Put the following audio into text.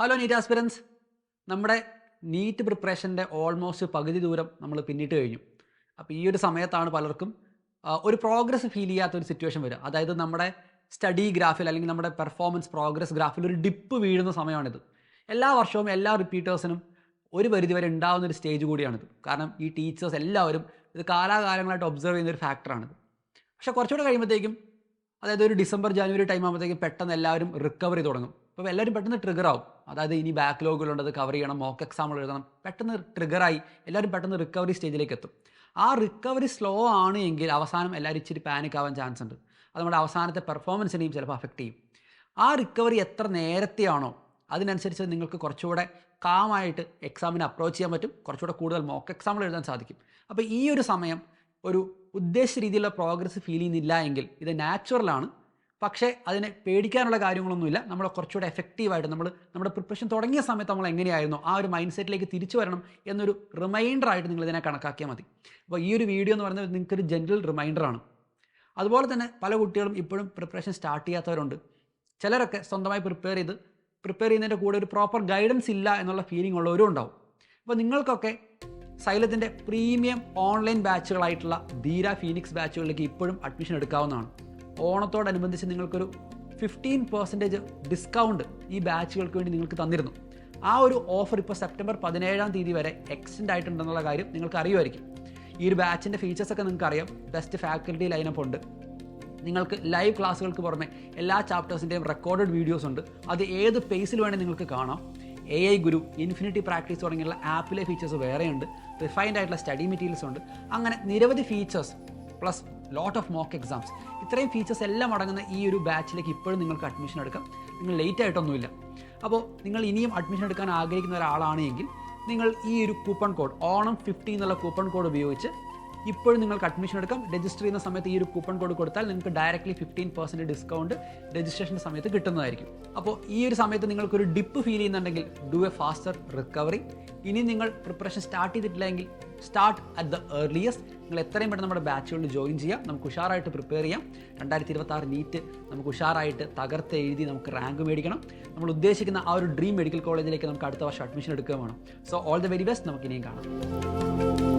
Hello NEET aspirants, നമ്മുടെ NEET പ്രിപ്പറേഷൻ്റെ almost പകുതി ദൂരം നമ്മൾ പിന്നിട്ട് കഴിഞ്ഞു. അപ്പോൾ ഈ ഒരു സമയത്താണ് പലർക്കും ഒരു പ്രോഗ്രസ് ഫീൽ ചെയ്യാത്തൊരു സിറ്റുവേഷൻ വരിക. അതായത് നമ്മുടെ സ്റ്റഡി ഗ്രാഫിൽ അല്ലെങ്കിൽ നമ്മുടെ പെർഫോമൻസ് പ്രോഗ്രസ് ഗ്രാഫിൽ ഒരു ഡിപ്പ് വീഴുന്ന സമയമാണിത്. എല്ലാ വർഷവും എല്ലാ റിപ്പീറ്റേഴ്സിനും ഒരു പരിധിവരെ ഉണ്ടാകുന്നൊരു സ്റ്റേജ് കൂടിയാണിത്. കാരണം ഈ ടീച്ചേഴ്സ് എല്ലാവരും ഇത് കാലാകാലങ്ങളായിട്ട് ഒബ്സർവ് ചെയ്യുന്നൊരു ഫാക്ടറാണിത്. പക്ഷേ കുറച്ചുകൂടെ കഴിയുമ്പോഴത്തേക്കും, അതായത് ഒരു ഡിസംബർ ജനുവരി ടൈം ആകുമ്പോഴത്തേക്കും പെട്ടെന്ന് എല്ലാവരും റിക്കവറി തുടങ്ങും. അപ്പോൾ എല്ലാവരും പെട്ടെന്ന് ട്രിഗർ ആവും. അതായത് ഇനി ബാക്ക്ലോഗുകളുണ്ട്, അത് കവർ ചെയ്യണം, മോക്ക് എക്സാമുകൾ എഴുതണം. പെട്ടെന്ന് ട്രിഗറായി എല്ലാവരും പെട്ടെന്ന് റിക്കവറി സ്റ്റേജിലേക്ക് എത്തും. ആ റിക്കവറി സ്ലോ ആണ് എങ്കിൽ അവസാനം എല്ലാവരും ഇച്ചിരി പാനിക് ആവാൻ ചാൻസ് ഉണ്ട്. അത് നമ്മുടെ അവസാനത്തെ പെർഫോമൻസിനെയും ചിലപ്പോൾ അഫക്റ്റ് ചെയ്യും. ആ റിക്കവറി എത്ര നേരത്തെയാണോ അതിനനുസരിച്ച് നിങ്ങൾക്ക് കുറച്ചുകൂടെ കാമായിട്ട് എക്സാമിനെ അപ്രോച്ച് ചെയ്യാൻ പറ്റും, കുറച്ചുകൂടെ കൂടുതൽ മോക്ക് എക്സാമുകൾ എഴുതാൻ സാധിക്കും. അപ്പോൾ ഈ ഒരു സമയം ഒരു ഉദ്ദേശിച്ച രീതിയിലുള്ള പ്രോഗ്രസ് ഫീൽ ചെയ്യുന്നില്ല എങ്കിൽ ഇത് നാച്ചുറലാണ്. പക്ഷേ അതിനെ പേടിക്കാനുള്ള കാര്യങ്ങളൊന്നുമില്ല. നമ്മൾ കുറച്ചുകൂടെ എഫക്റ്റീവായിട്ട് നമ്മുടെ പ്രിപ്പറേഷൻ തുടങ്ങിയ സമയത്ത് നമ്മൾ എങ്ങനെയായിരുന്നു ആ ഒരു മൈൻഡ് സെറ്റിലേക്ക് തിരിച്ചു വരണം എന്നൊരു റിമൈൻഡറായിട്ട് നിങ്ങളിതിനെ കണക്കാക്കിയാൽ മതി. അപ്പോൾ ഈ ഒരു വീഡിയോ എന്ന് പറയുന്നത് നിങ്ങൾക്കൊരു ജനറൽ റിമൈൻഡറാണ്. അതുപോലെ തന്നെ പല കുട്ടികളും ഇപ്പോഴും പ്രിപ്പറേഷൻ സ്റ്റാർട്ട് ചെയ്യാത്തവരുണ്ട്. ചിലരൊക്കെ സ്വന്തമായി പ്രിപ്പയർ ചെയ്യുന്നതിൻ്റെ കൂടെ ഒരു പ്രോപ്പർ ഗൈഡൻസ് ഇല്ല എന്നുള്ള ഫീലിംഗ് ഉള്ളവരും ഉണ്ടാവും. അപ്പോൾ നിങ്ങൾക്കൊക്കെ സൈലത്തിൻ്റെ പ്രീമിയം ഓൺലൈൻ ബാച്ചുകളായിട്ടുള്ള ധീര ഫീനിക്സ് ബാച്ചുകളിലേക്ക് ഇപ്പോഴും അഡ്മിഷൻ എടുക്കാവുന്നതാണ്. ഓണത്തോടനുബന്ധിച്ച് നിങ്ങൾക്കൊരു 15% ഡിസ്കൗണ്ട് ഈ ബാച്ചുകൾക്ക് വേണ്ടി നിങ്ങൾക്ക് തന്നിരുന്നു. ആ ഒരു ഓഫർ ഇപ്പോൾ സെപ്റ്റംബർ 17 വരെ എക്സ്റ്റെൻഡ് ആയിട്ടുണ്ടെന്നുള്ള കാര്യം നിങ്ങൾക്ക് അറിയുമായിരിക്കും. ഈ ഒരു ബാച്ചിൻ്റെ ഫീച്ചേഴ്സൊക്കെ നിങ്ങൾക്ക് അറിയാം. ബെസ്റ്റ് ഫാക്കൽറ്റി ലൈനപ്പ് ഉണ്ട്. നിങ്ങൾക്ക് ലൈവ് ക്ലാസ്സുകൾക്ക് പുറമെ എല്ലാ ചാപ്റ്റേഴ്സിൻ്റെയും റെക്കോർഡഡ് വീഡിയോസ് ഉണ്ട്. അത് ഏത് പേസിൽ വേണമെങ്കിൽ നിങ്ങൾക്ക് കാണാം. AI ഗുരു, ഇൻഫിനിറ്റി പ്രാക്ടീസ് തുടങ്ങിയുള്ള ആപ്പിലെ ഫീച്ചേഴ്സ് വേറെയുണ്ട്. റിഫൈൻഡ് ആയിട്ടുള്ള സ്റ്റഡി മെറ്റീരിയൽസ് ഉണ്ട്. അങ്ങനെ നിരവധി features plus lot of mock exams, ഇത്രയും ഫീച്ചേഴ്സ് എല്ലാം അടങ്ങുന്ന ഈ ഒരു ബാച്ചിലേക്ക് ഇപ്പോഴും നിങ്ങൾക്ക് അഡ്മിഷൻ എടുക്കാം. നിങ്ങൾ ലേറ്റ് ആയിട്ടൊന്നുമില്ല. അപ്പോൾ നിങ്ങൾ ഇനിയും അഡ്മിഷൻ എടുക്കാൻ ആഗ്രഹിക്കുന്ന ഒരാളാണ് എങ്കിൽ നിങ്ങൾ ഈ ഒരു കൂപ്പൺ കോഡ് ONAM50 എന്നുള്ള കൂപ്പൺ കോഡ് ഉപയോഗിച്ച് ഇപ്പോഴും നിങ്ങൾക്ക് അഡ്മിഷൻ എടുക്കാം. രജിസ്റ്റർ ചെയ്യുന്ന സമയത്ത് ഈ ഒരു കൂപ്പൺ കോഡ് കൊടുത്താൽ നിങ്ങൾക്ക് ഡയറക്റ്റ്ലി 15% ഡിസ്കൗണ്ട് രജിസ്ട്രേഷൻ്റെ സമയത്ത് കിട്ടുന്നതായിരിക്കും. അപ്പോൾ ഈ ഒരു സമയത്ത് നിങ്ങൾക്കൊരു ഡിപ്പ് ഫീൽ ചെയ്യുന്നുണ്ടെങ്കിൽ ഡു എ ഫാസ്റ്റർ റിക്കവറി. ഇനി നിങ്ങൾ പ്രിപ്പറേഷൻ സ്റ്റാർട്ട് ചെയ്തിട്ടില്ല എങ്കിൽ സ്റ്റാർട്ട് അറ്റ് ദ ഏർലിയസ്റ്റ്. നിങ്ങൾ എത്രയും പെട്ടെന്ന് നമ്മുടെ ബാച്ചുകളിൽ ജോയിൻ ചെയ്യാം. നമുക്ക് ഉഷാറായിട്ട് പ്രിപ്പയർ ചെയ്യാം. 2026 നീറ്റ് നമുക്ക് ഉഷാറായിട്ട് തകർത്ത് എഴുതി നമുക്ക് റാങ്ക് മേടിക്കണം. നമ്മൾ ഉദ്ദേശിക്കുന്ന ആ ഒരു ഡ്രീം മെഡിക്കൽ കോളേജിലേക്ക് നമുക്ക് അടുത്ത വർഷം അഡ്മിഷൻ എടുക്കുക വേണം. So all the very best. നമുക്ക് ഇനിയും കാണാം.